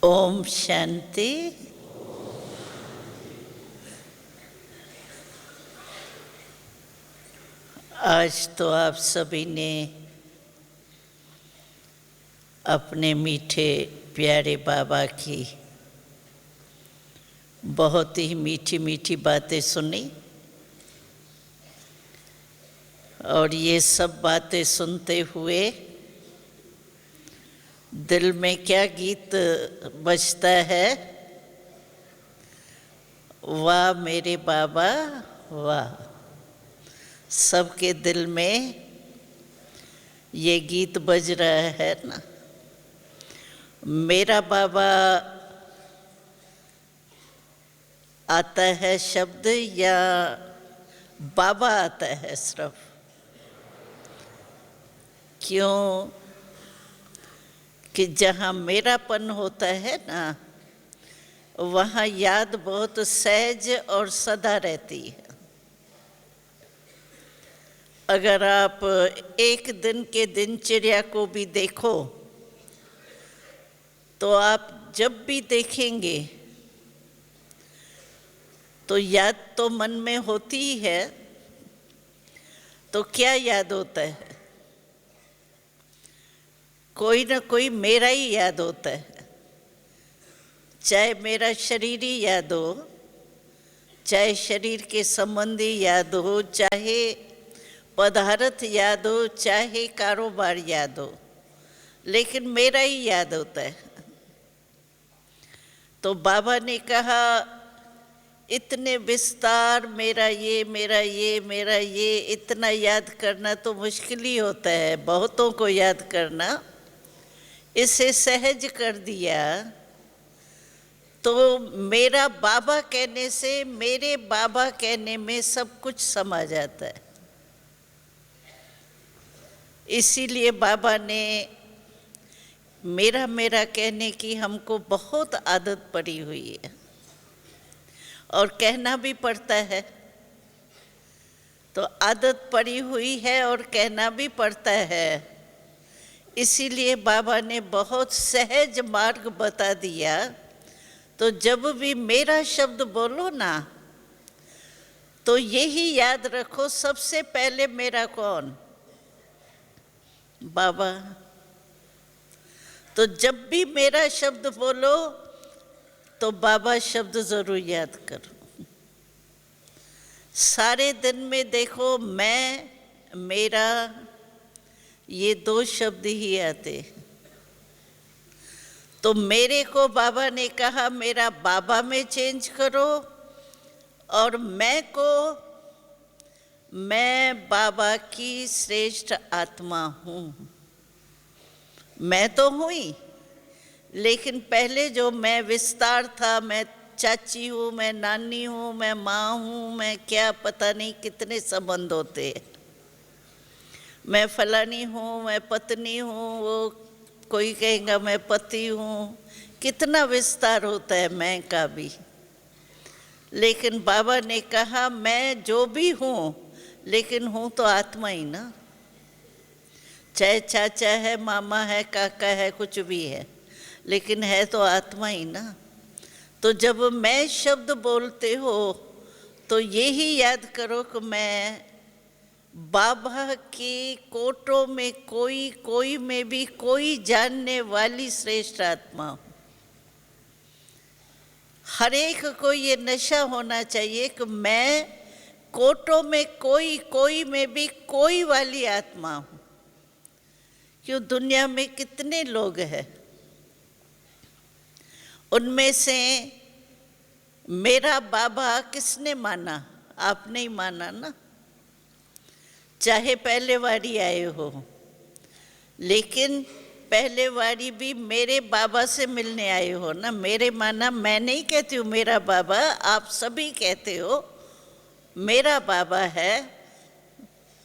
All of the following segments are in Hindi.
ओम शांति। आज तो आप सभी ने अपने मीठे प्यारे बाबा की बहुत ही मीठी मीठी बातें सुनी और ये सब बातें सुनते हुए दिल में क्या गीत बजता है? वाह मेरे बाबा वाह। सबके दिल में ये गीत बज रहा है ना। मेरा बाबा आता है शब्द या बाबा आता है सिर्फ? क्यों कि जहाँ मेरापन होता है ना, वहाँ याद बहुत सहज और सदा रहती है। अगर आप एक दिन के दिनचर्या को भी देखो तो आप जब भी देखेंगे तो याद तो मन में होती ही है। तो क्या याद होता है? कोई ना कोई मेरा ही याद होता है। चाहे मेरा शरीर ही याद हो, चाहे शरीर के संबंधी याद हो, चाहे पदार्थ याद हो, चाहे कारोबार याद हो, लेकिन मेरा ही याद होता है। तो बाबा ने कहा इतने विस्तार मेरा ये मेरा ये मेरा ये इतना याद करना तो मुश्किल ही होता है, बहुतों को याद करना। इसे सहज कर दिया तो मेरा बाबा कहने से मेरे बाबा कहने में सब कुछ समा जाता है। इसीलिए बाबा ने मेरा मेरा कहने की हमको बहुत आदत पड़ी हुई है और कहना भी पड़ता है। तो आदत पड़ी हुई है और कहना भी पड़ता है। इसीलिए बाबा ने बहुत सहज मार्ग बता दिया। तो जब भी मेरा शब्द बोलो ना तो यही याद रखो, सबसे पहले मेरा कौन? बाबा। तो जब भी मेरा शब्द बोलो तो बाबा शब्द जरूर याद करो। सारे दिन में देखो मैं मेरा ये दो शब्द ही आते। तो मेरे को बाबा ने कहा मेरा बाबा में चेंज करो और मैं बाबा की श्रेष्ठ आत्मा हूँ। मैं तो हूँ ही, लेकिन पहले जो मैं विस्तार था, मैं चाची हूँ, मैं नानी हूँ, मैं माँ हूँ, मैं क्या पता नहीं कितने संबंध होते हैं। मैं फलानी हूँ, मैं पत्नी हूँ, वो कोई कहेगा मैं पति हूँ। कितना विस्तार होता है मैं का भी। लेकिन बाबा ने कहा मैं जो भी हूँ, लेकिन हूँ तो आत्मा ही ना। चाहे चाचा है, मामा है, काका है, कुछ भी है, लेकिन है तो आत्मा ही ना। तो जब मैं शब्द बोलते हो तो यही याद करो कि मैं बाबा की कोटों में कोई में भी कोई जानने वाली श्रेष्ठ आत्मा हूँ। हर एक को ये नशा होना चाहिए कि मैं कोटों में कोई में भी कोई वाली आत्मा हूँ। क्यों दुनिया में कितने लोग हैं, उनमें से मेरा बाबा किसने माना? आपने ही माना ना। चाहे पहले वारी आए हो, लेकिन पहले वारी भी मेरे बाबा से मिलने आए हो ना। मेरे माना मैं नहीं कहती हूँ मेरा बाबा, आप सभी कहते हो मेरा बाबा है।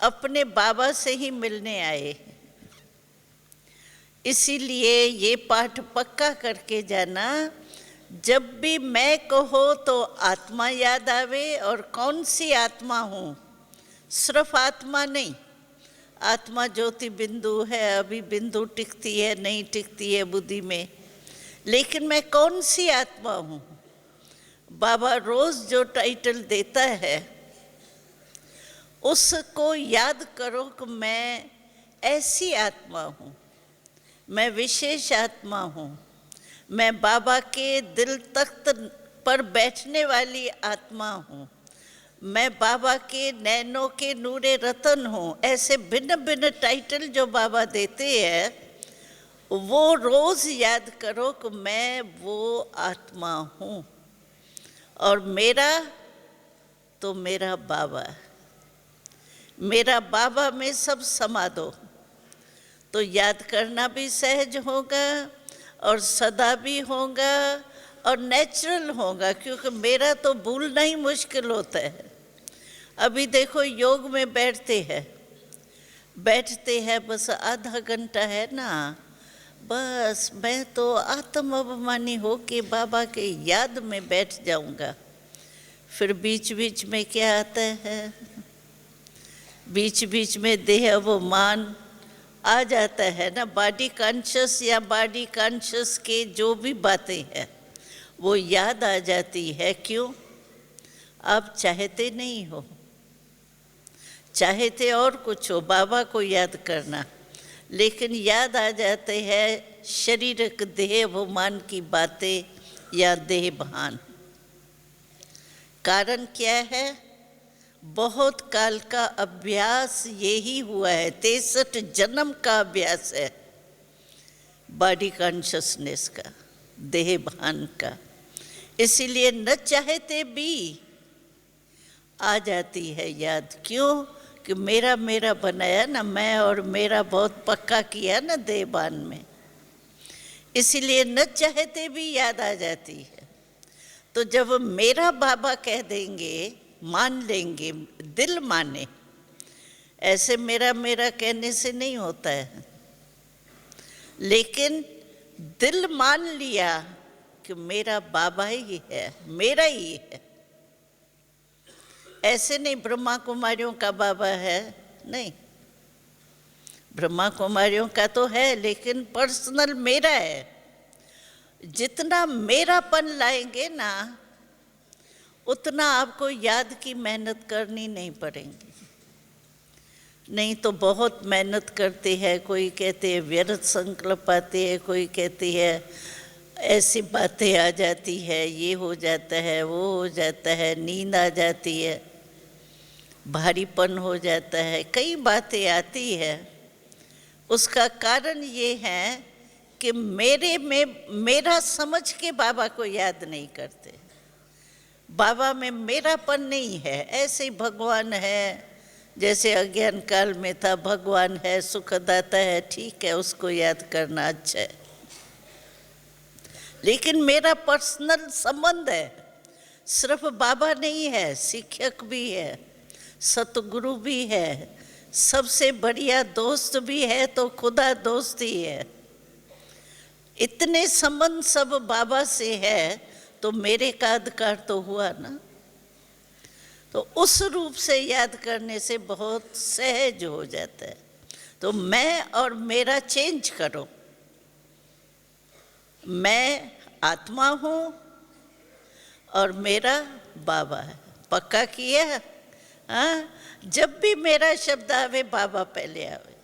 अपने बाबा से ही मिलने आए। इसीलिए ये पाठ पक्का करके जाना, जब भी मैं कहो तो आत्मा याद आवे। और कौन सी आत्मा हूँ? सिर्फ आत्मा नहीं, आत्मा ज्योति बिंदु है। अभी बिंदु टिकती है नहीं टिकती है बुद्धि में, लेकिन मैं कौन सी आत्मा हूँ? बाबा रोज जो टाइटल देता है उसको याद करो कि मैं ऐसी आत्मा हूँ, मैं विशेष आत्मा हूँ, मैं बाबा के दिल तख्त पर बैठने वाली आत्मा हूँ, मैं बाबा के नैनों के नूरे रतन हूँ। ऐसे भिन्न भिन्न टाइटल जो बाबा देते हैं वो रोज याद करो कि मैं वो आत्मा हूँ। और मेरा तो मेरा बाबा, मेरा बाबा में सब समा दो, तो याद करना भी सहज होगा और सदा भी होगा और नेचुरल होगा, क्योंकि मेरा तो भूलना ही मुश्किल होता है। अभी देखो योग में बैठते हैं बस आधा घंटा है ना, बस मैं तो आत्म अभिमानी हो के बाबा के याद में बैठ जाऊंगा। फिर बीच बीच में क्या आता है, बीच बीच में देह अभिमान आ जाता है ना, बॉडी कॉन्शियस या बॉडी कॉन्शियस के जो भी बातें हैं वो याद आ जाती है। क्यों? आप चाहते नहीं हो, चाहते और कुछ हो, बाबा को याद करना, लेकिन याद आ जाते हैं शारीरिक देह अभिमान की बातें या देह भान। कारण क्या है? बहुत काल का अभ्यास यही हुआ है, 63 जन्म का अभ्यास है बॉडी कॉन्शियसनेस का, देह भान का। इसीलिए न चाहते भी आ जाती है याद। क्यों? कि मेरा मेरा बनाया ना, मैं और मेरा बहुत पक्का किया ना देह भान में, इसीलिए न चाहते भी याद आ जाती है। तो जब मेरा बाबा कह देंगे, मान लेंगे, दिल माने, ऐसे मेरा मेरा कहने से नहीं होता है, लेकिन दिल मान लिया कि मेरा बाबा ही है, मेरा ही है। ऐसे नहीं ब्रह्मा कुमारियों का बाबा है, नहीं, ब्रह्मा कुमारियों का तो है लेकिन पर्सनल मेरा है। जितना मेरापन लाएंगे ना उतना आपको याद की मेहनत करनी नहीं पड़ेगी। नहीं तो बहुत मेहनत करते हैं, कोई कहते हैं व्यर्थ संकल्प आते हैं, कोई कहती है ऐसी बातें आ जाती है, ये हो जाता है, वो हो जाता है, नींद आ जाती है, भारीपन हो जाता है, कई बातें आती है। उसका कारण ये है कि मेरे में मेरा समझ के बाबा को याद नहीं करते। बाबा में मेरापन नहीं है, ऐसे ही भगवान है, जैसे अज्ञान काल में था, भगवान है, सुखदाता है, ठीक है, उसको याद करना अच्छा है। लेकिन मेरा पर्सनल संबंध है, सिर्फ बाबा नहीं है, शिक्षक भी है, सतगुरु भी है, सबसे बढ़िया दोस्त भी है, तो खुदा दोस्त ही है। इतने संबंध सब बाबा से है तो मेरे का अधिकार तो हुआ ना। तो उस रूप से याद करने से बहुत सहज हो जाता है। तो मैं और मेरा चेंज करो, मैं आत्मा हूँ और मेरा बाबा है। पक्का किया? हाँ, जब भी मेरा शब्द आवे बाबा पहले आवे,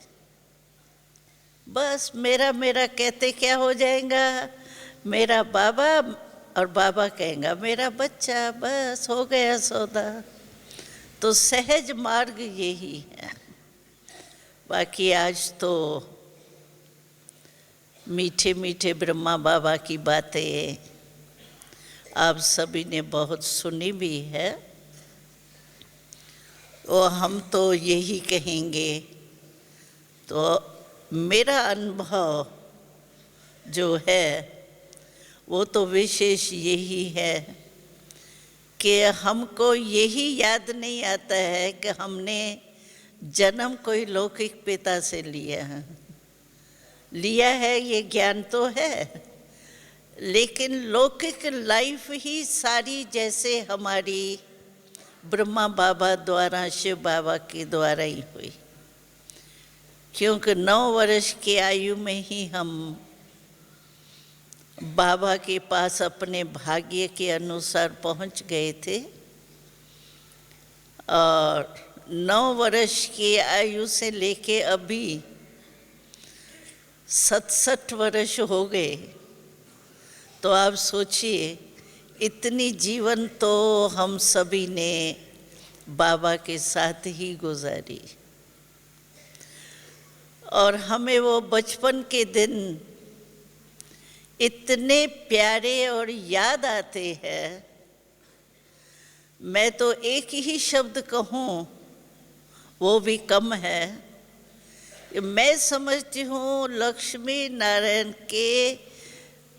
बस मेरा मेरा कहते क्या हो जाएगा, मेरा बाबा, और बाबा कहेगा मेरा बच्चा, बस हो गया सौदा। तो सहज मार्ग यही है। बाकी आज तो मीठे मीठे ब्रह्मा बाबा की बातें आप सभी ने बहुत सुनी भी है, और हम तो यही कहेंगे। तो मेरा अनुभव जो है वो तो विशेष यही है कि हमको यही याद नहीं आता है कि हमने जन्म कोई लौकिक पिता से लिया है, ये ज्ञान तो है, लेकिन लौकिक लाइफ ही सारी जैसे हमारी ब्रह्मा बाबा द्वारा, शिव बाबा के द्वारा ही हुई। क्योंकि 9 वर्ष की आयु में ही हम बाबा के पास अपने भाग्य के अनुसार पहुंच गए थे और 9 वर्ष की आयु से लेके अभी 67 वर्ष हो गए। तो आप सोचिए, इतनी जीवन तो हम सभी ने बाबा के साथ ही गुजारी और हमें वो बचपन के दिन इतने प्यारे और याद आते हैं। मैं तो एक ही शब्द कहूँ वो भी कम है। मैं समझती हूँ लक्ष्मी नारायण के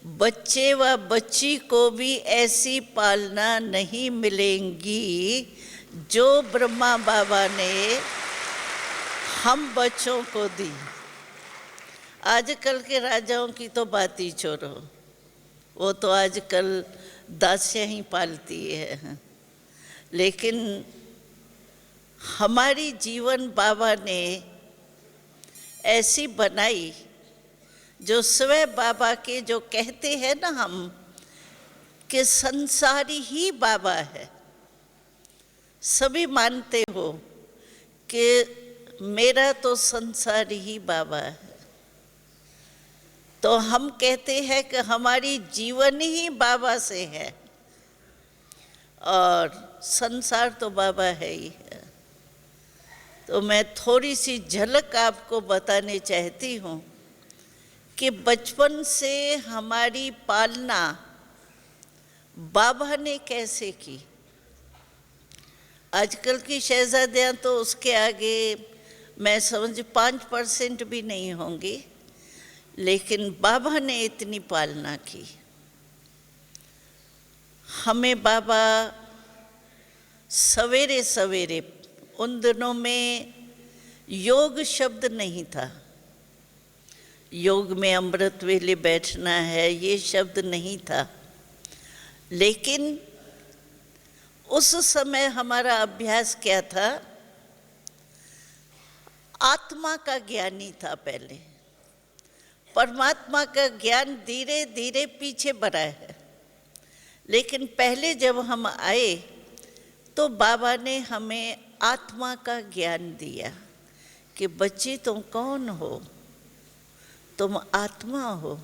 बच्चे व बच्ची को भी ऐसी पालना नहीं मिलेंगी जो ब्रह्मा बाबा ने हम बच्चों को दी। आजकल के राजाओं की तो बात ही छोड़ो, वो तो आजकल दासियां ही पालती है, लेकिन हमारी जीवन बाबा ने ऐसी बनाई जो स्वयं बाबा के जो कहते हैं ना हम कि संसारी ही बाबा है। सभी मानते हो कि मेरा तो संसार ही बाबा है, तो हम कहते हैं कि हमारी जीवन ही बाबा से है और संसार तो बाबा है ही है। तो मैं थोड़ी सी झलक आपको बताने चाहती हूँ कि बचपन से हमारी पालना बाबा ने कैसे की। आजकल की शहजादियाँ तो उसके आगे मैं समझ 5% भी नहीं होंगी, लेकिन बाबा ने इतनी पालना की। हमें बाबा सवेरे सवेरे, उन दिनों में योग शब्द नहीं था, योग में अमृत वेले बैठना है ये शब्द नहीं था, लेकिन उस समय हमारा अभ्यास क्या था, आत्मा का ज्ञान ही था। पहले परमात्मा का ज्ञान धीरे धीरे पीछे बढ़ा है, लेकिन पहले जब हम आए तो बाबा ने हमें आत्मा का ज्ञान दिया कि बच्चे तुम कौन हो, तुम आत्मा हो।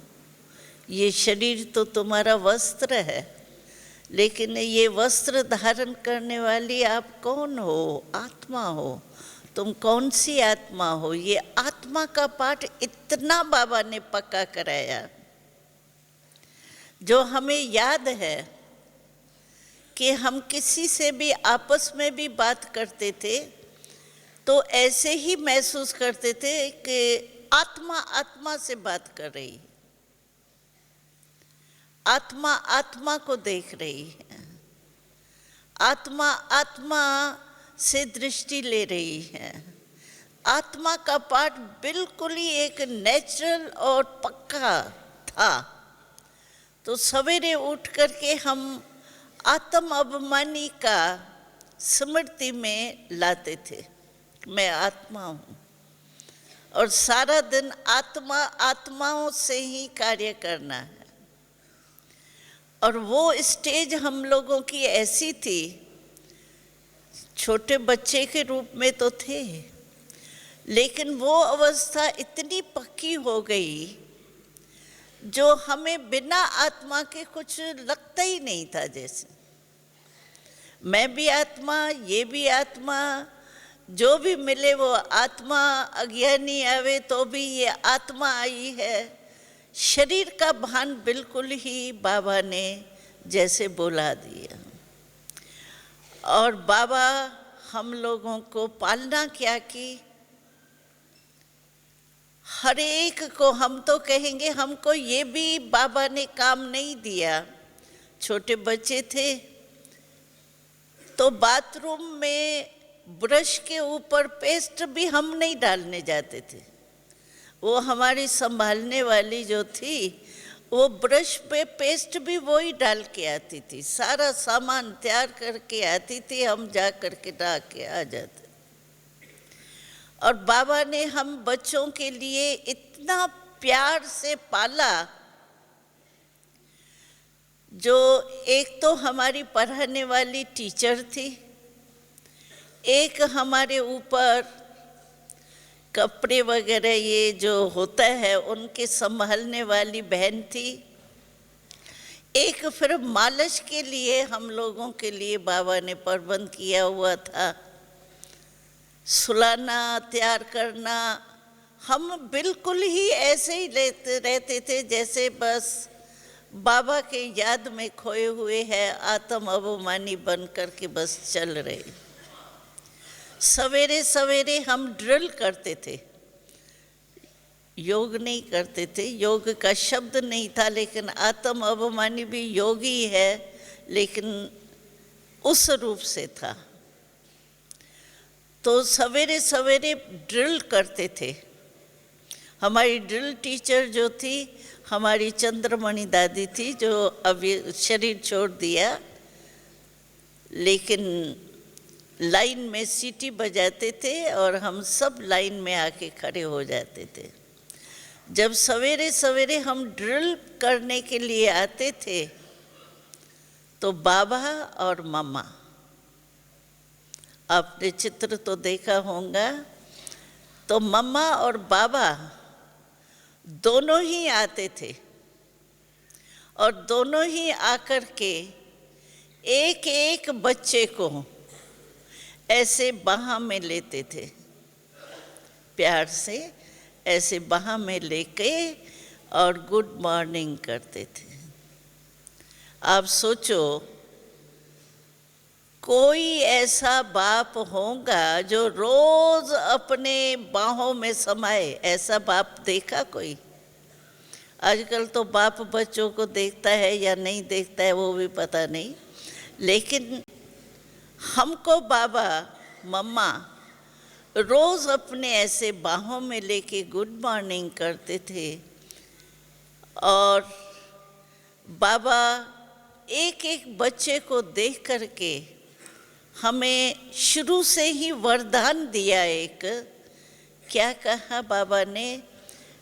ये शरीर तो तुम्हारा वस्त्र है, लेकिन ये वस्त्र धारण करने वाली आप कौन हो, आत्मा हो। तुम कौन सी आत्मा हो, ये आत्मा का पाठ इतना बाबा ने पक्का कराया, जो हमें याद है कि हम किसी से भी आपस में भी बात करते थे तो ऐसे ही महसूस करते थे कि आत्मा आत्मा से बात कर रही है, आत्मा आत्मा को देख रही है, आत्मा आत्मा से दृष्टि ले रही है। आत्मा का पाठ बिल्कुल ही एक नेचुरल और पक्का था। तो सवेरे उठ करके हम आत्म अभिमानी का स्मृति में लाते थे, मैं आत्मा हूँ और सारा दिन आत्मा आत्माओं से ही कार्य करना है। और वो स्टेज हम लोगों की ऐसी थी, छोटे बच्चे के रूप में तो थे, लेकिन वो अवस्था इतनी पक्की हो गई जो हमें बिना आत्मा के कुछ लगता ही नहीं था। जैसे मैं भी आत्मा, ये भी आत्मा, जो भी मिले वो आत्मा, अज्ञानी आवे तो भी ये आत्मा आई है। शरीर का भान बिल्कुल ही बाबा ने जैसे बोला दिया। और बाबा हम लोगों को पालना क्या की, हर एक को हम तो कहेंगे, हमको ये भी बाबा ने काम नहीं दिया। छोटे बच्चे थे तो बाथरूम में ब्रश के ऊपर पेस्ट भी हम नहीं डालने जाते थे, वो हमारी संभालने वाली जो थी वो ब्रश पे पेस्ट भी वो ही डाल के आती थी, सारा सामान तैयार करके आती थी, हम जा करके ला के आ जाते। और बाबा ने हम बच्चों के लिए इतना प्यार से पाला जो एक तो हमारी पढ़ाने वाली टीचर थी, एक हमारे ऊपर कपड़े वगैरह ये जो होता है उनके संभालने वाली बहन थी, एक फिर मालिश के लिए हम लोगों के लिए बाबा ने प्रबंध किया हुआ था, सुलाना, तैयार करना। हम बिल्कुल ही ऐसे ही रहते थे जैसे बस बाबा के याद में खोए हुए हैं, आत्म अभिमानी बन कर के बस चल रहे। सवेरे सवेरे हम ड्रिल करते थे, योग नहीं करते थे, योग का शब्द नहीं था, लेकिन आत्म अभिमानी भी योग ही है, लेकिन उस रूप से था। तो सवेरे सवेरे ड्रिल करते थे। हमारी ड्रिल टीचर जो थी हमारी चंद्रमणि दादी थी, जो अभी शरीर छोड़ दिया, लेकिन लाइन में सीटी बजाते थे और हम सब लाइन में आके खड़े हो जाते थे। जब सवेरे सवेरे हम ड्रिल करने के लिए आते थे तो बाबा और मम्मा, आपने चित्र तो देखा होगा, तो मम्मा और बाबा दोनों ही आते थे और दोनों ही आकर के एक एक बच्चे को ऐसे बाह में लेते थे, प्यार से ऐसे बाह में लेके और गुड मॉर्निंग करते थे। आप सोचो, कोई ऐसा बाप होगा जो रोज अपने बाहों में समाए? ऐसा बाप देखा कोई? आजकल तो बाप बच्चों को देखता है या नहीं देखता है वो भी पता नहीं, लेकिन हमको बाबा मम्मा रोज अपने ऐसे बाहों में लेके गुड मॉर्निंग करते थे। और बाबा एक एक बच्चे को देख करके हमें शुरू से ही वरदान दिया। एक क्या कहा बाबा ने,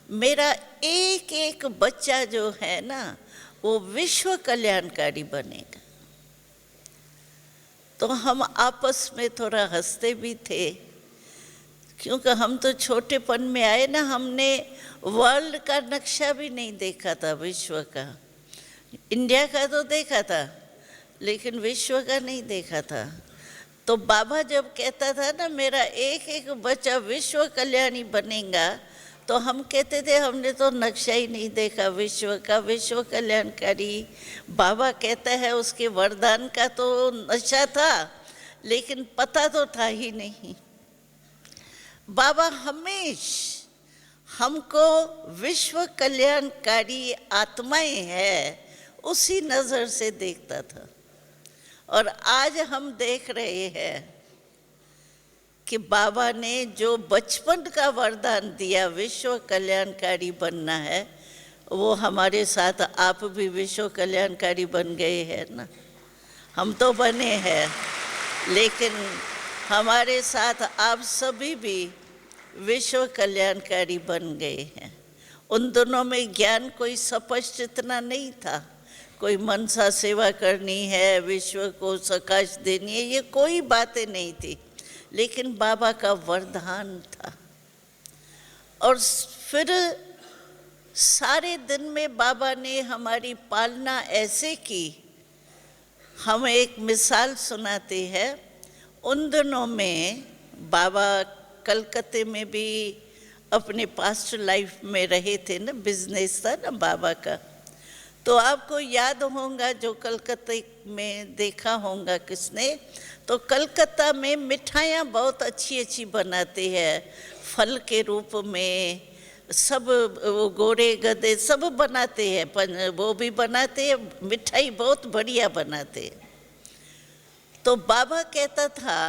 मेरा एक एक बच्चा जो है ना वो विश्व कल्याणकारी बनेगा। तो हम आपस में थोड़ा हंसते भी थे, क्योंकि हम तो छोटेपन में आए ना, हमने वर्ल्ड का नक्शा भी नहीं देखा था, विश्व का। इंडिया का तो देखा था लेकिन विश्व का नहीं देखा था। तो बाबा जब कहता था ना मेरा एक एक बच्चा विश्व कल्याणी बनेगा, तो हम कहते थे हमने तो नक्शा ही नहीं देखा विश्व का, विश्व कल्याणकारी बाबा कहता है, उसके वरदान का तो नशा था लेकिन पता तो था ही नहीं। बाबा हमेश हमको विश्व कल्याणकारी आत्माएं हैं उसी नज़र से देखता था। और आज हम देख रहे हैं कि बाबा ने जो बचपन का वरदान दिया विश्व कल्याणकारी बनना है, वो हमारे साथ आप भी विश्व कल्याणकारी बन गए हैं ना। हम तो बने हैं, लेकिन हमारे साथ आप सभी भी विश्व कल्याणकारी बन गए हैं। उन दोनों में ज्ञान कोई स्पष्ट इतना नहीं था, कोई मनसा सेवा करनी है, विश्व को सकाश देनी है, ये कोई बातें नहीं थी, लेकिन बाबा का वरदान था। और फिर सारे दिन में बाबा ने हमारी पालना ऐसे की। हम एक मिसाल सुनाते हैं। उन दिनों में बाबा कलकत्ते में भी अपने पास्ट लाइफ में रहे थे ना, बिजनेस था ना बाबा का। तो आपको याद होगा, जो कलकत्ते में देखा होगा किसने, तो कलकत्ता में मिठाइयाँ बहुत अच्छी अच्छी बनाते हैं, फल के रूप में सब, वो गोरे गधे सब बनाते हैं, वो भी बनाते हैं, मिठाई बहुत बढ़िया बनाते हैं। तो बाबा कहता था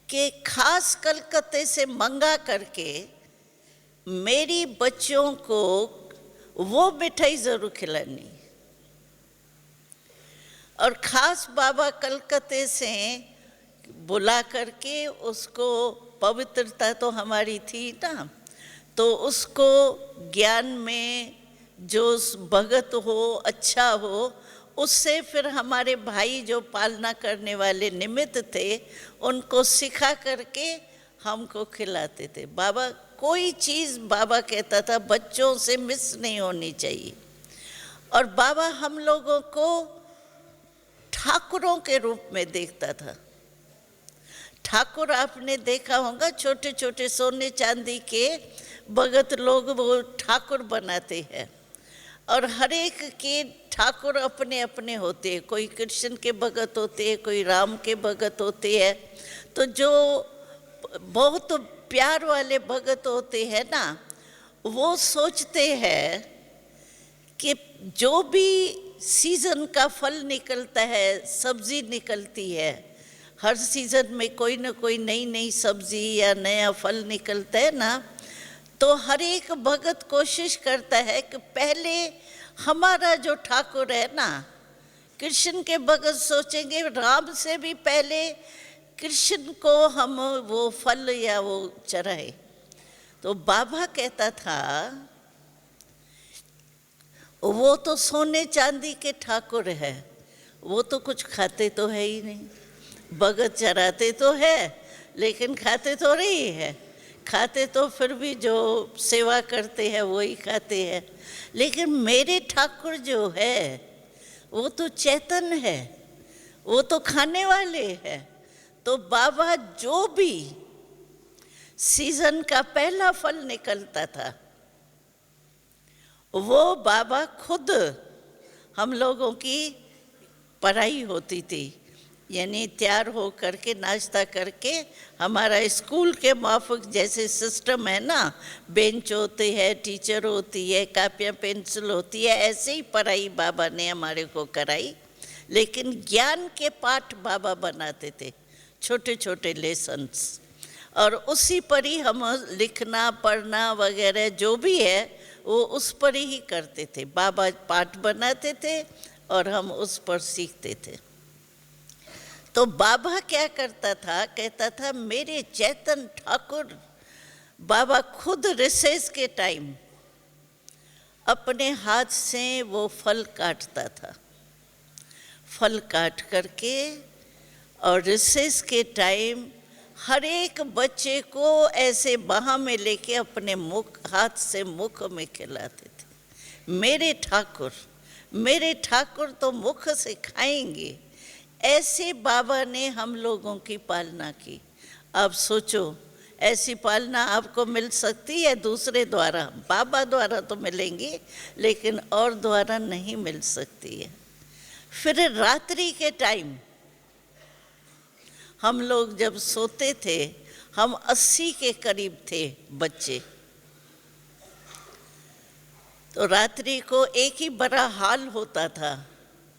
कि खास कलकत्ते से मंगा करके मेरी बच्चों को वो मिठाई जरूर खिलानी। और खास बाबा कलकत्ते से बुला करके उसको, पवित्रता तो हमारी थी ना, तो उसको ज्ञान में जो भगत हो, अच्छा हो, उससे फिर हमारे भाई जो पालना करने वाले निमित्त थे, उनको सिखा करके हमको खिलाते थे। बाबा कोई चीज़ बाबा कहता था बच्चों से मिस नहीं होनी चाहिए। और बाबा हम लोगों को ठाकुरों के रूप में देखता था। ठाकुर आपने देखा होगा, छोटे छोटे सोने चांदी के भगत लोग वो ठाकुर बनाते हैं, और हर एक के ठाकुर अपने अपने होते हैं। कोई कृष्ण के भगत होते हैं, कोई राम के भगत होते हैं। तो जो बहुत प्यार वाले भगत होते हैं ना, वो सोचते हैं कि जो भी सीज़न का फल निकलता है, सब्जी निकलती है, हर सीज़न में कोई ना कोई नई नई सब्जी या नया फल निकलता है ना, तो हर एक भगत कोशिश करता है कि पहले हमारा जो ठाकुर है ना, कृष्ण के भगत सोचेंगे राम से भी पहले कृष्ण को हम वो फल या वो चढ़ाए। तो बाबा कहता था वो तो सोने चांदी के ठाकुर है, वो तो कुछ खाते तो है ही नहीं। भगत चराते तो है लेकिन खाते तो नहीं है। खाते तो फिर भी जो सेवा करते हैं वही खाते हैं। लेकिन मेरे ठाकुर जो है वो तो चेतन है, वो तो खाने वाले हैं। तो बाबा जो भी सीजन का पहला फल निकलता था, वो बाबा खुद हम लोगों की पढ़ाई होती थी, यानी तैयार हो करके नाश्ता करके, हमारा स्कूल के माफिक जैसे सिस्टम है ना, बेंच होते हैं, टीचर होती है, कापियाँ पेंसिल होती है, ऐसे ही पढ़ाई बाबा ने हमारे को कराई। लेकिन ज्ञान के पाठ बाबा बनाते थे, छोटे छोटे लेसन्स, और उसी पर ही हम लिखना पढ़ना वगैरह जो भी है वो उस पर ही करते थे। बाबा पाठ बनाते थे और हम उस पर सीखते थे। तो बाबा क्या करता था, कहता था मेरे चेतन ठाकुर, बाबा खुद रिसेस के टाइम अपने हाथ से वो फल काटता था, फल काट करके, और रिसेस के टाइम हर एक बच्चे को ऐसे बाह में लेके अपने मुख, हाथ से मुख में खिलाते थे। मेरे ठाकुर तो मुख से खाएंगे, ऐसे बाबा ने हम लोगों की पालना की। अब सोचो, ऐसी पालना आपको मिल सकती है दूसरे द्वारा? बाबा द्वारा तो मिलेंगी लेकिन और द्वारा नहीं मिल सकती है। फिर रात्रि के टाइम हम लोग जब सोते थे, हम 80 के करीब थे बच्चे, तो रात्रि को एक ही बड़ा हॉल होता था।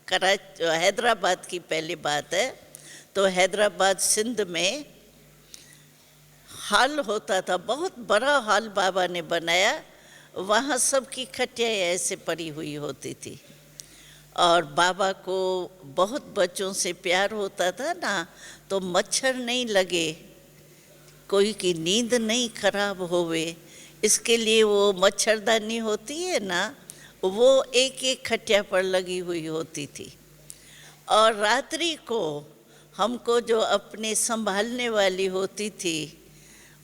हैदराबाद की पहली बात है, तो हैदराबाद सिंध में हॉल होता था, बहुत बड़ा हॉल बाबा ने बनाया। वहाँ सबकी खटियाँ ऐसे पड़ी हुई होती थी, और बाबा को बहुत बच्चों से प्यार होता था ना, तो मच्छर नहीं लगे, कोई की नींद नहीं खराब होवे, इसके लिए वो मच्छरदानी होती है ना, वो एक एक खटिया पर लगी हुई होती थी। और रात्रि को हमको जो अपने संभालने वाली होती थी,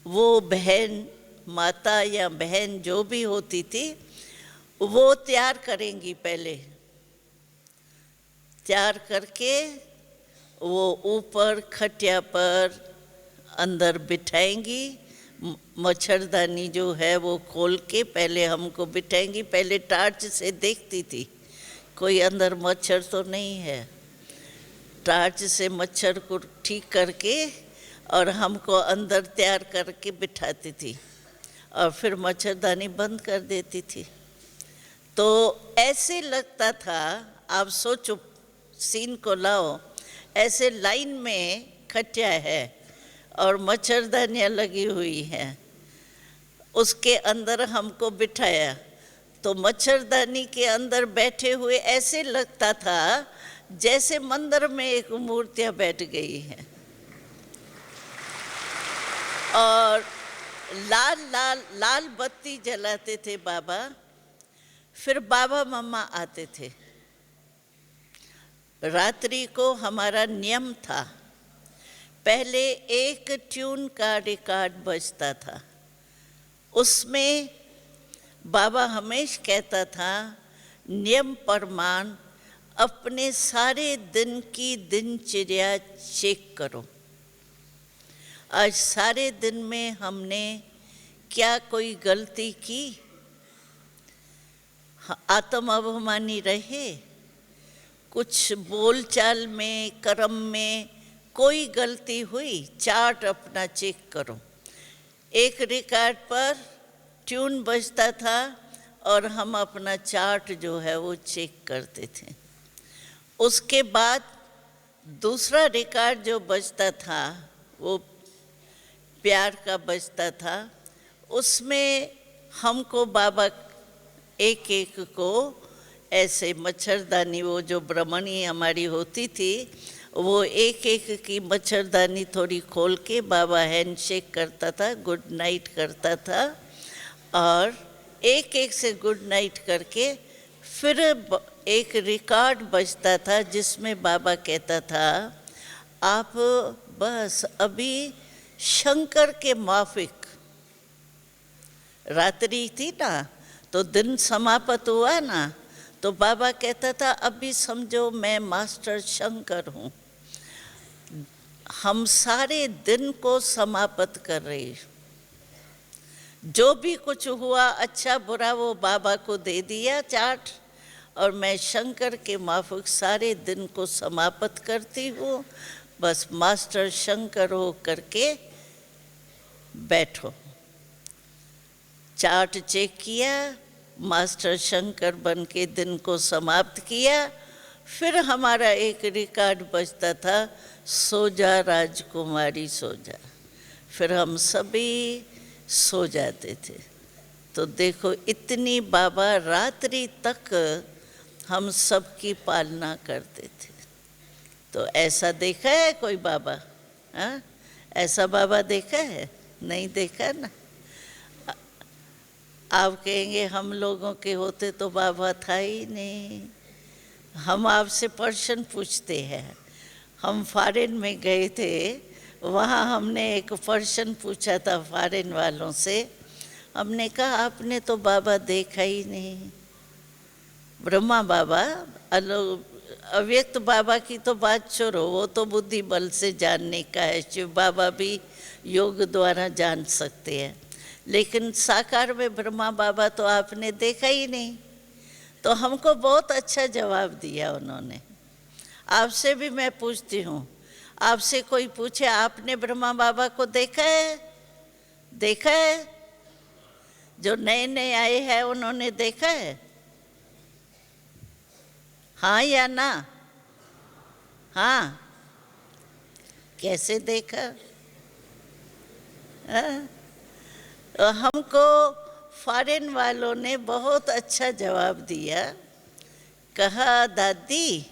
वो बहन, माता या बहन जो भी होती थी, वो तैयार करेंगी, पहले तैयार करके वो ऊपर खटिया पर अंदर बिठाएंगी। मच्छरदानी जो है वो खोल के पहले हमको बिठाएंगी। पहले टार्च से देखती थी कोई अंदर मच्छर तो नहीं है, टार्च से मच्छर को ठीक करके और हमको अंदर तैयार करके बिठाती थी, और फिर मच्छरदानी बंद कर देती थी। तो ऐसे लगता था, आप सोचो, सीन को लाओ, ऐसे लाइन में खटिया है और मच्छरदानियाँ लगी हुई हैं, उसके अंदर हमको बिठाया, तो मच्छरदानी के अंदर बैठे हुए ऐसे लगता था जैसे मंदिर में एक मूर्तियाँ बैठ गई हैं, और लाल लाल लाल बत्ती जलाते थे बाबा। फिर बाबा मम्मा आते थे। रात्रि को हमारा नियम था, पहले एक ट्यून का रिकॉर्ड बजता था, उसमें बाबा हमेशा कहता था नियम प्रमाण अपने सारे दिन की दिनचर्या चेक करो। आज सारे दिन में हमने क्या कोई गलती की, आत्म अभिमानी रहे, कुछ बोलचाल में कर्म में कोई गलती हुई, चार्ट अपना चेक करो। एक रिकॉर्ड पर ट्यून बजता था और हम अपना चार्ट जो है वो चेक करते थे। उसके बाद दूसरा रिकॉर्ड जो बजता था वो प्यार का बजता था, उसमें हमको बाबा एक एक को ऐसे मच्छरदानी, वो जो ब्रह्मणी हमारी होती थी, वो एक एक की मच्छरदानी थोड़ी खोल के बाबा हैंडशेक करता था, गुड नाइट करता था, और एक एक से गुड नाइट करके फिर एक रिकॉर्ड बजता था जिसमें बाबा कहता था आप बस अभी शंकर के माफिक, रात्रि थी ना तो दिन समाप्त हुआ ना, तो बाबा कहता था अभी समझो मैं मास्टर शंकर हूँ, हम सारे दिन को समाप्त कर रही, जो भी कुछ हुआ अच्छा बुरा वो बाबा को दे दिया चार्ट, और मैं शंकर के माफिक सारे दिन को समाप्त करती हूँ, बस मास्टर शंकर हो करके बैठो। चार्ट चेक किया, मास्टर शंकर बन के दिन को समाप्त किया। फिर हमारा एक रिकॉर्ड बजता था, सो जा राजकुमारी सो जा, फिर हम सभी सो जाते थे। तो देखो इतनी बाबा रात्रि तक हम सबकी पालना करते थे। तो ऐसा देखा है कोई बाबा? हाँ, ऐसा बाबा देखा है? नहीं देखा ना। आप कहेंगे हम लोगों के होते तो बाबा था ही नहीं। हम आपसे प्रश्न पूछते हैं। हम फॉरेन में गए थे, वहाँ हमने एक प्रश्न पूछा था फॉरेन वालों से। हमने कहा आपने तो बाबा देखा ही नहीं। ब्रह्मा बाबा, अव्यक्त बाबा की तो बात छोड़ो, वो तो बुद्धि बल से जानने का है, शिव बाबा भी योग द्वारा जान सकते हैं, लेकिन साकार में ब्रह्मा बाबा तो आपने देखा ही नहीं। तो हमको बहुत अच्छा जवाब दिया उन्होंने। आपसे भी मैं पूछती हूँ, आपसे कोई पूछे आपने ब्रह्मा बाबा को देखा है? देखा है? जो नए नए आए हैं उन्होंने देखा है? हाँ या ना? हाँ, कैसे देखा? तो हमको फॉरेन वालों ने बहुत अच्छा जवाब दिया। कहा दादी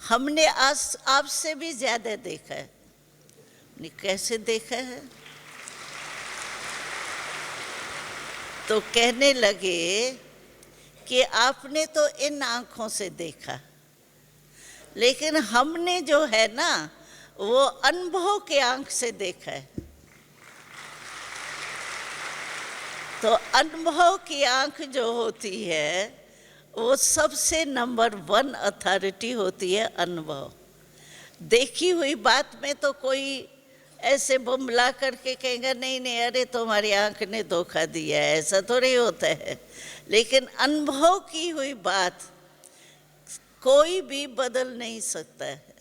हमने आज आपसे भी ज़्यादा देखा है। कैसे देखा है? तो कहने लगे कि आपने तो इन आँखों से देखा, लेकिन हमने जो है ना वो अनुभव के आँख से देखा है। तो अनुभव की आँख जो होती है वो सबसे नंबर 1 अथॉरिटी होती है, अनुभव। देखी हुई बात में तो कोई ऐसे बुमला करके कहेगा नहीं नहीं अरे तुम्हारी आँख ने धोखा दिया है, ऐसा थोड़ी होता है। लेकिन अनुभव की हुई बात कोई भी बदल नहीं सकता है।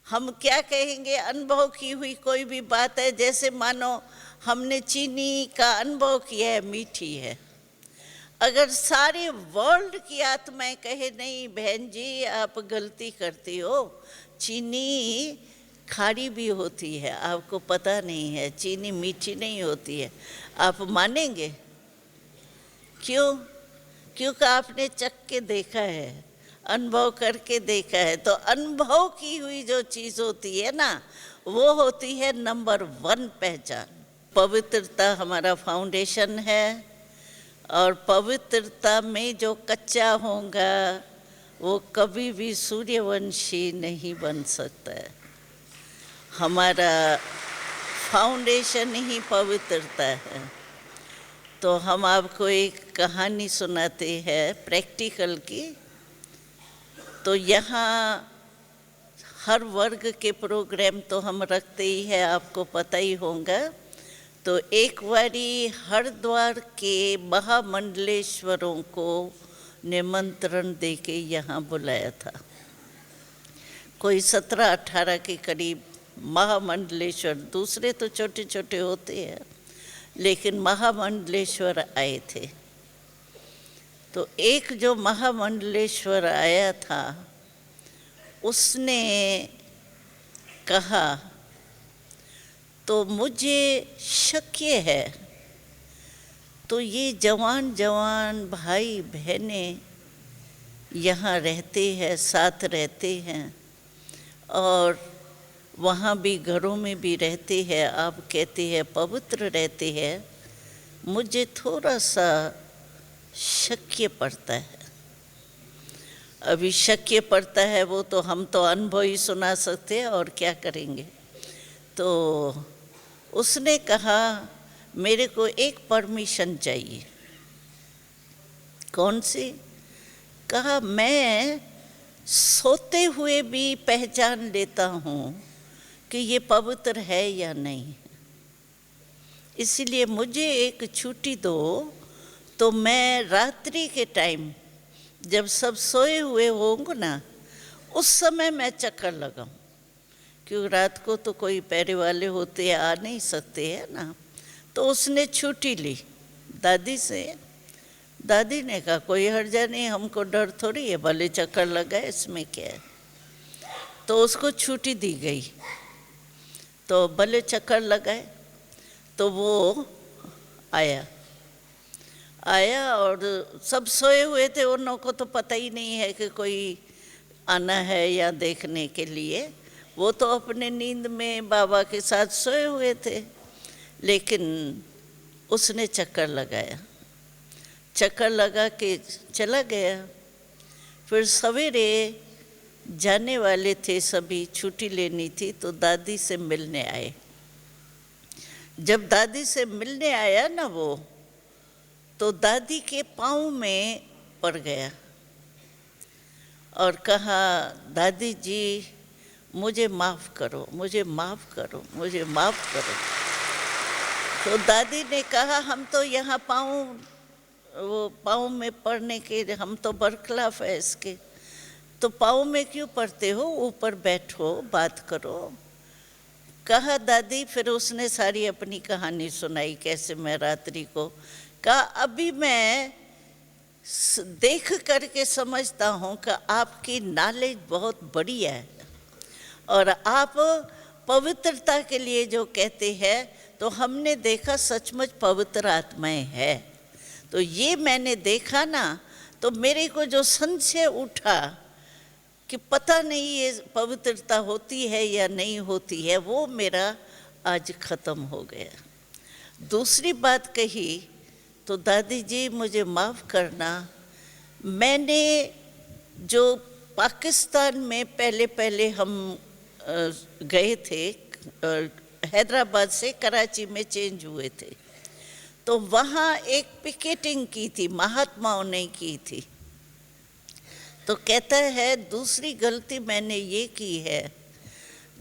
हम क्या कहेंगे, अनुभव की हुई कोई भी बात है, जैसे मानो हमने चीनी का अनुभव किया है, मीठी है। अगर सारे वर्ल्ड की आत्माएं कहे नहीं बहन जी आप गलती करती हो, चीनी खारी भी होती है, आपको पता नहीं है, चीनी मीठी नहीं होती है, आप मानेंगे? क्यों? क्योंकि आपने चख के देखा है, अनुभव करके देखा है। तो अनुभव की हुई जो चीज़ होती है ना वो होती है नंबर 1 पहचान। पवित्रता हमारा फाउंडेशन है और पवित्रता में जो कच्चा होगा वो कभी भी सूर्यवंशी नहीं बन सकता है। हमारा फाउंडेशन ही पवित्रता है। तो हम आपको एक कहानी सुनाते हैं प्रैक्टिकल की। तो यहाँ हर वर्ग के प्रोग्राम तो हम रखते ही हैं, आपको पता ही होगा। तो एक बारी हरिद्वार के महामंडलेश्वरों को निमंत्रण देके यहाँ बुलाया था। कोई 17-18 के करीब महामंडलेश्वर, दूसरे तो छोटे छोटे होते हैं, लेकिन महामंडलेश्वर आए थे। तो एक जो महामंडलेश्वर आया था उसने कहा, तो मुझे शक्य है, तो ये जवान जवान भाई बहनें यहाँ रहते हैं, साथ रहते हैं और वहाँ भी घरों में भी रहते हैं, आप कहते हैं पवित्र रहते हैं, मुझे थोड़ा सा शक्य पड़ता है। अभी शक्य पड़ता है वो तो हम तो अनुभव ही सुना सकते हैं और क्या करेंगे। तो उसने कहा मेरे को एक परमिशन चाहिए। कौन सी? कहा मैं सोते हुए भी पहचान लेता हूँ कि ये पवित्र है या नहीं, इसीलिए मुझे एक छुट्टी दो, तो मैं रात्रि के टाइम जब सब सोए हुए होंगे ना, उस समय मैं चक्कर लगाऊं, क्योंकि रात को तो कोई पैरे वाले होते हैं, आ नहीं सकते हैं ना। तो उसने छुट्टी ली दादी से। दादी ने कहा कोई हर्जा नहीं, हमको डर थोड़ी है, भले चक्कर लगाए, इसमें क्या है। तो उसको छुट्टी दी गई, तो भले चक्कर लगाए। तो वो आया और सब सोए हुए थे, उन लोगों को तो पता ही नहीं है कि कोई आना है या देखने के लिए। वो तो अपने नींद में बाबा के साथ सोए हुए थे, लेकिन उसने चक्कर लगाया, चक्कर लगा के चला गया। फिर सवेरे जाने वाले थे सभी, छुट्टी लेनी थी, तो दादी से मिलने आए। जब दादी से मिलने आया ना वो, तो दादी के पाँव में पड़ गया और कहा दादी जी मुझे माफ़ करो, मुझे माफ़ करो, मुझे माफ़ करो। तो दादी ने कहा हम तो यहाँ पाँव में पड़ने के हम तो बरखिलाफ है इसके, तो पाँव में क्यों पड़ते हो, ऊपर बैठो बात करो। कहा दादी, फिर उसने सारी अपनी कहानी सुनाई, कैसे मैं रात्रि को कहा अभी मैं देख करके समझता हूँ कि आपकी नॉलेज बहुत बड़ी है और आप पवित्रता के लिए जो कहते हैं, तो हमने देखा सचमुच पवित्र आत्माएं है। तो ये मैंने देखा ना, तो मेरे को जो संशय उठा कि पता नहीं ये पवित्रता होती है या नहीं होती है, वो मेरा आज ख़त्म हो गया। दूसरी बात कही तो दादी जी मुझे माफ़ करना, मैंने जो पाकिस्तान में पहले हम गए थे, हैदराबाद से कराची में चेंज हुए थे, तो वहाँ एक पिकेटिंग की थी, महात्माओं ने की थी। तो कहता है दूसरी गलती मैंने ये की है,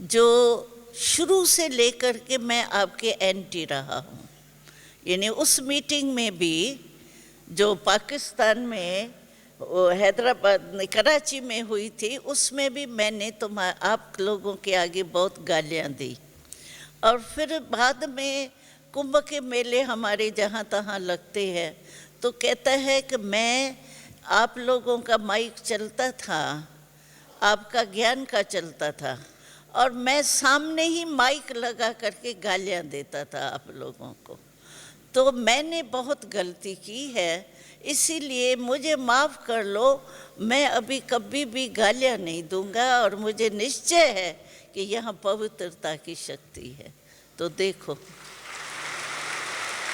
जो शुरू से लेकर के मैं आपके एंटी रहा हूँ। यानी उस मीटिंग में भी जो पाकिस्तान में हैदराबाद कराची में हुई थी, उसमें भी मैंने आप लोगों के आगे बहुत गालियाँ दी। और फिर बाद में कुंभ के मेले हमारे जहाँ तहाँ लगते हैं, तो कहता है कि मैं आप लोगों का माइक चलता था, आपका ज्ञान का चलता था, और मैं सामने ही माइक लगा करके गालियाँ देता था आप लोगों को। तो मैंने बहुत गलती की है, इसीलिए मुझे माफ़ कर लो, मैं अभी कभी भी गालियाँ नहीं दूंगा और मुझे निश्चय है कि यहाँ पवित्रता की शक्ति है। तो देखो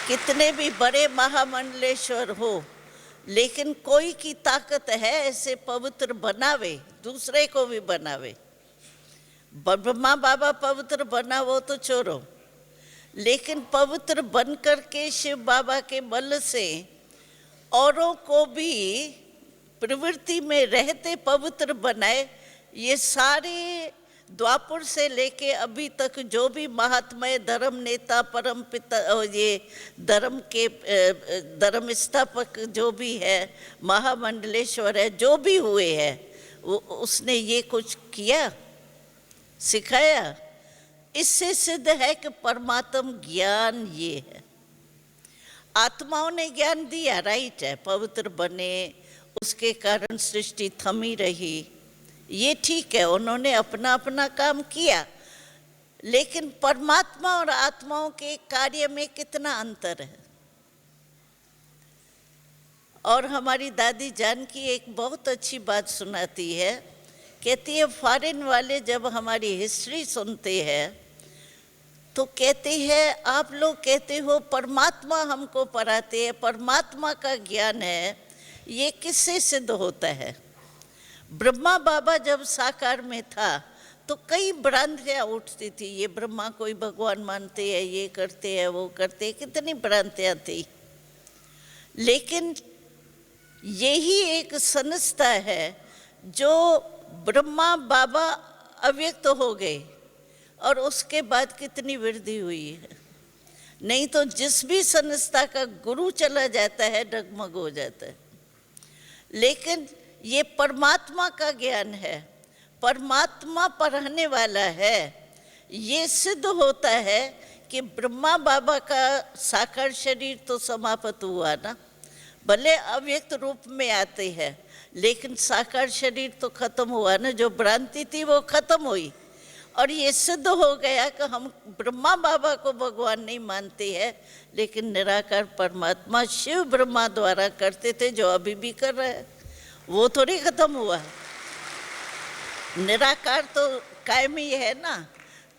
कितने भी बड़े महामंडलेश्वर हो, लेकिन कोई की ताकत है ऐसे पवित्र बनावे, दूसरे को भी बनावे। ब्रह्मा बाबा पवित्र बना वो तो छोड़ो, लेकिन पवित्र बन करके शिव बाबा के बल से औरों को भी प्रवृत्ति में रहते पवित्र बनाए। ये सारे द्वापर से लेके अभी तक जो भी महात्मा, धर्म नेता, परम पिता, ये धर्म के धर्म स्थापक जो भी है, महामंडलेश्वर है, जो भी हुए हैं, वो उसने ये कुछ किया, सिखाया। इससे सिद्ध है कि परमात्म ज्ञान ये है। आत्माओं ने ज्ञान दिया, राइट है, पवित्र बने, उसके कारण सृष्टि थमी रही, ये ठीक है, उन्होंने अपना अपना काम किया। लेकिन परमात्मा और आत्माओं के कार्य में कितना अंतर है। और हमारी दादी जानकी एक बहुत अच्छी बात सुनाती है, कहती है फॉरेन वाले जब हमारी हिस्ट्री सुनते हैं तो कहते हैं आप लोग कहते हो परमात्मा हमको पढ़ाते हैं, परमात्मा का ज्ञान है, ये किससे सिद्ध होता है। ब्रह्मा बाबा जब साकार में था तो कई भ्रांतियाँ उठती थी, ये ब्रह्मा कोई भगवान मानते हैं, ये करते हैं, वो करते हैं, कितनी भ्रांतियाँ थी। लेकिन यही एक संस्था है जो ब्रह्मा बाबा अव्यक्त हो गए और उसके बाद कितनी वृद्धि हुई है। नहीं तो जिस भी संस्था का गुरु चला जाता है डगमग हो जाता है। लेकिन ये परमात्मा का ज्ञान है, परमात्मा पढ़ाने वाला है। ये सिद्ध होता है कि ब्रह्मा बाबा का साकार शरीर तो समाप्त हुआ ना, भले अव्यक्त रूप में आते हैं, लेकिन साकार शरीर तो खत्म हुआ ना, जो भ्रांति थी वो खत्म हुई। और ये सिद्ध हो गया कि हम ब्रह्मा बाबा को भगवान नहीं मानते हैं, लेकिन निराकार परमात्मा शिव ब्रह्मा द्वारा करते थे, जो अभी भी कर रहे हैं, वो थोड़ी खत्म हुआ। निराकार तो कायमी है ना,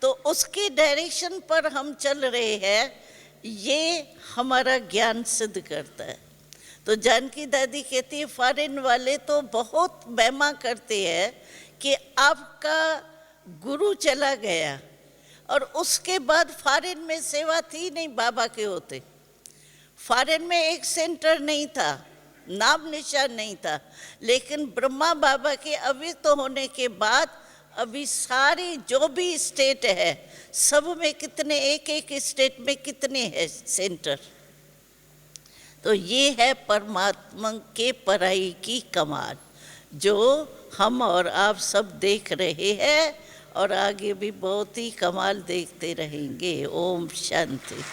तो उसकी डायरेक्शन पर हम चल रहे हैं, ये हमारा ज्ञान सिद्ध करता है। तो जानकी दादी कहती है फॉरेन वाले तो बहुत महिमा करते हैं कि आपका गुरु चला गया, और उसके बाद फॉरेन में सेवा थी नहीं बाबा के होते। फॉरेन में एक सेंटर नहीं था, नाम निशान नहीं था, लेकिन ब्रह्मा बाबा के अव्यक्त होने के बाद अभी सारी जो भी स्टेट है, सब में कितने, एक एक स्टेट में कितने हैं सेंटर। तो ये है परमात्मा के पढ़ाई की कमाल, जो हम और आप सब देख रहे हैं और आगे भी बहुत ही कमाल देखते रहेंगे। ओम शांति।